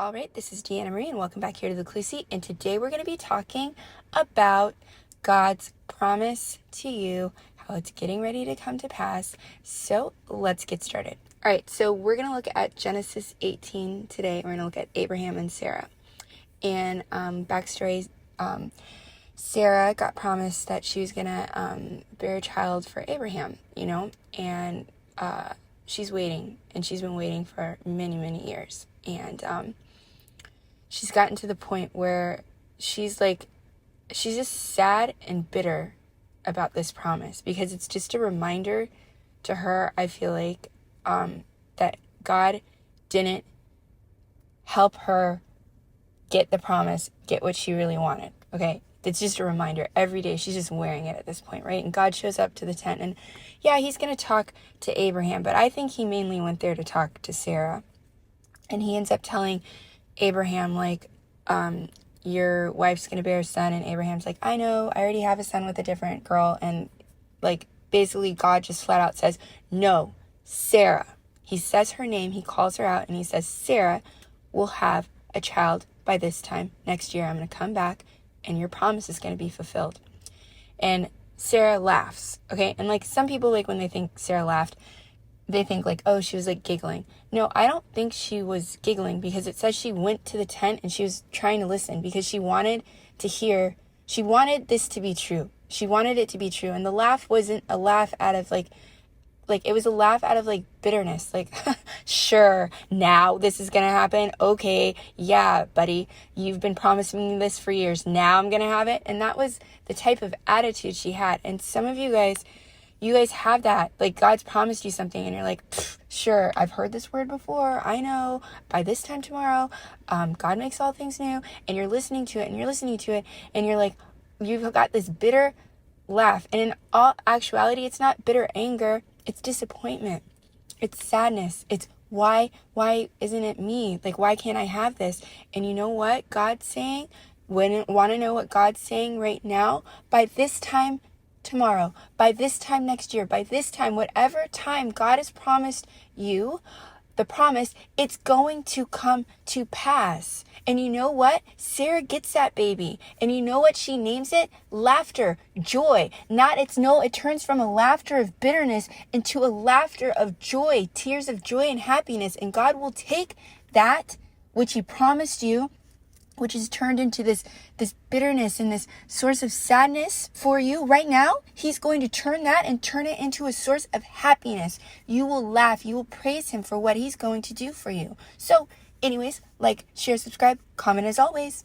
All right, this is Deanna Marie, and welcome back here to the Clue Seat. And today we're going to be talking about God's promise to you, how it's getting ready to come to pass. So let's get started. All right, so we're going to look at Genesis 18 today. We're going to look at Abraham and Sarah. And backstory, Sarah got promised that she was going to bear a child for Abraham, and she's waiting, and she's been waiting for many, many years. And she's gotten to the point where she's just sad and bitter about this promise, because it's just a reminder to her, I feel like, that God didn't help her get the promise, get what she really wanted, okay? It's just a reminder. Every day she's just wearing it at this point, right? And God shows up to the tent, and yeah, he's going to talk to Abraham, but I think he mainly went there to talk to Sarah. And he ends up telling Abraham, your wife's going to bear a son. And Abraham's like, I know, I already have a son with a different girl. And basically God just flat out says, no, Sarah. He says her name, he calls her out, and he says, Sarah will have a child by this time next year. I'm going to come back and your promise is going to be fulfilled. And Sarah laughs, okay? And some people, when they think Sarah laughed, they think oh, she was giggling. No, I don't think she was giggling, because it says she went to the tent and she was trying to listen, because she wanted this to be true. She wanted it to be true. And the laugh wasn't a laugh out of it was a laugh out of bitterness. Sure, now this is going to happen. Okay, yeah, buddy, you've been promising me this for years. Now I'm going to have it. And that was the type of attitude she had. And some of you guys have that. God's promised you something and you're like, sure, I've heard this word before. I know by this time tomorrow, God makes all things new. And you're listening to it and you're listening to it. And you're you've got this bitter laugh. And in all actuality, it's not bitter anger. It's disappointment. It's sadness. It's why isn't it me? Why can't I have this? And you know what God's saying? Want to know what God's saying right now? By this time tomorrow, by this time next year, by this time, whatever time God has promised you, the promise, it's going to come to pass. And you know what? Sarah gets that baby. And you know what she names it? Laughter, joy. It turns from a laughter of bitterness into a laughter of joy, tears of joy and happiness. And God will take that which he promised you, which is turned into this bitterness and this source of sadness for you right now. He's going to turn that and turn it into a source of happiness. You will laugh. You will praise him for what he's going to do for you. So anyways, share, subscribe, comment as always.